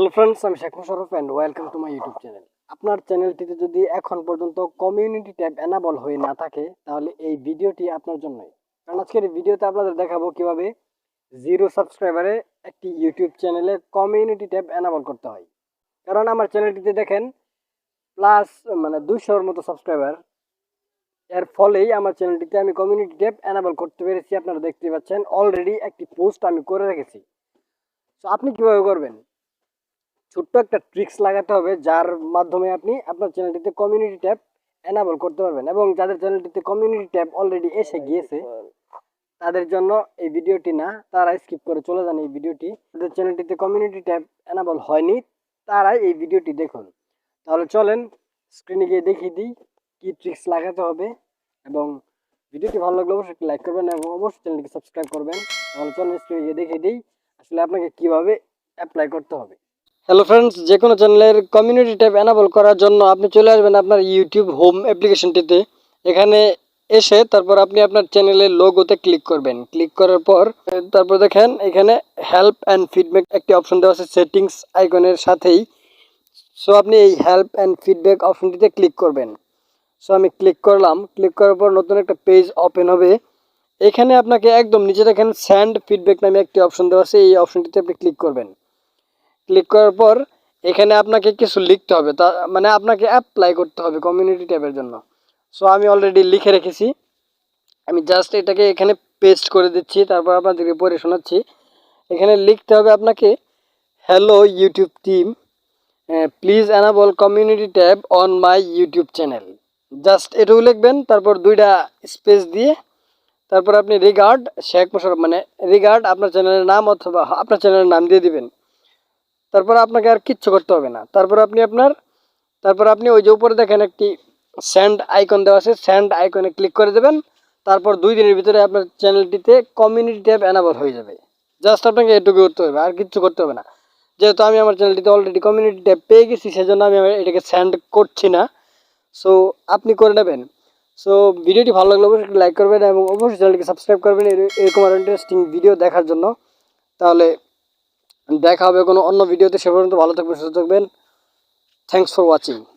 Hello friends, আমি Sheikh Mosharaf and welcome to my YouTube channel. আপনার চ্যানেলটিতে যদি এখন পর্যন্ত কমিউনিটি ট্যাব এনাবল হয়ে না থাকে তাহলে এই ভিডিওটি আপনার জন্যই। কারণ আজকের এই ভিডিওতে আপনাদের দেখাবো কিভাবে জিরো সাবস্ক্রাইবারে একটি ইউটিউব চ্যানেলে কমিউনিটি ট্যাব এনাবল করতে হয়। কারণ আমার চ্যানেলটিতে দেখেন প্লাস 200-র মতো সাবস্ক্রাইবার, এর ফলেই আমার চ্যানেলটিতে আমি কমিউনিটি ট্যাব এনাবল করতে পেরেছি। আপনারা দেখতে পাচ্ছেন অলরেডি একটি পোস্ট আমি করে রেখেছি। তো আপনি কিভাবে করবেন? ছোট্ট একটা ট্রিক্স লাগাতে হবে যার মাধ্যমে আপনি আপনার চ্যানেলটিতে কমিউনিটি ট্যাব এনাবল করতে পারবেন, এবং যাদের চ্যানেলটিতে কমিউনিটি ট্যাব অলরেডি এসে গিয়েছে তাদের জন্য এই ভিডিওটি না, তারা স্কিপ করে চলে যান এই ভিডিওটি। যাদের চ্যানেলটিতে কমিউনিটি ট্যাব এনাবল হয়নি তারাই এই ভিডিওটি দেখুন। তাহলে চলেন স্ক্রিনে গিয়ে দেখিয়ে দিই কি ট্রিক্স লাগাতে হবে, এবং ভিডিওটি ভালো লাগলে অবশ্যই লাইক করবেন এবং অবশ্যই চ্যানেলটিকে সাবস্ক্রাইব করবেন। তাহলে চলেন স্ক্রিনে গিয়ে দেখিয়ে দিই আসলে আপনাকে কিভাবে অ্যাপ্লাই করতে হবে। হ্যালো ফ্রেন্ডস, যে কোনো চ্যানেলের কমিউনিটি ট্যাব এনাবল করার জন্য আপনি চলে আসবেন আপনার ইউটিউব হোম অ্যাপ্লিকেশনটিতে। এখানে এসে তারপর আপনি আপনার চ্যানেলের লোগোতে ক্লিক করবেন। ক্লিক করার পর তারপর দেখেন এখানে হেল্প অ্যান্ড ফিডব্যাক একটি অপশন দেওয়া আছে সেটিংস আইকনের সাথেই। সো আপনি এই হেল্প অ্যান্ড ফিডব্যাক অপশনটিতে ক্লিক করবেন। সো আমি ক্লিক করলাম। ক্লিক করার পর নতুন একটা পেজ ওপেন হবে। এখানে আপনাকে একদম নিচে দেখেন সেন্ড ফিডব্যাক নামে একটি অপশন দেওয়া আছে, এই অপশনটিতে আপনি ক্লিক করবেন। ক্লিক করার পর এখানে আপনাকে কিছু লিখতে হবে, তা আপনাকে অ্যাপ্লাই করতে হবে কমিউনিটি ট্যাবের জন্য। সো আমি অলরেডি লিখে রেখেছি, আমি জাস্ট এটাকে এখানে পেস্ট করে দিচ্ছি, তারপর আপনাদেরকে পড়ে শোনাচ্ছি। এখানে লিখতে হবে আপনাকে, hello YouTube team, please enable community tab on my YouTube channel. Just এটুকু লিখবেন, তারপর দুইটা স্পেস দিয়ে তারপর আপনি রিগার্ড শেখ Mosharaf রিগার্ড আপনার চ্যানেলের নাম অথবা আপনার চ্যানেলের নাম দিয়ে দিবেন। তারপর আপনাকে আর কিচ্ছু করতে হবে না। তারপর আপনি ওই যে উপরে দেখেন একটি সেন্ড আইকন দেওয়া আছে, সেন্ড আইকনে ক্লিক করে দেবেন। তারপর 2 দিনের ভিতরে আপনার চ্যানেলটিতে কমিউনিটি ট্যাব এনাবল হয়ে যাবে। জাস্ট আপনাকে এটুকু করতে হবে, আর কিচ্ছু করতে হবে না। যেহেতু আমি আমার চ্যানেলটিতে অলরেডি কমিউনিটি ট্যাব পেয়ে গেছি, সেজন্য আমি এটাকে সেন্ড করছি না। সো আপনি করে নেবেন। সো ভিডিওটি ভালো লাগলে অবশ্যই লাইক করবেন এবং অবশ্যই চ্যানেলটিকে সাবস্ক্রাইব করবেন এরকম আরও ইন্টারেস্টিং ভিডিও দেখার জন্য। তাহলে দেখা হবে কোনো অন্য ভিডিওতে। সে পর্যন্ত ভালো থাকবেন, সুস্থ থাকবেন। Thanks for watching.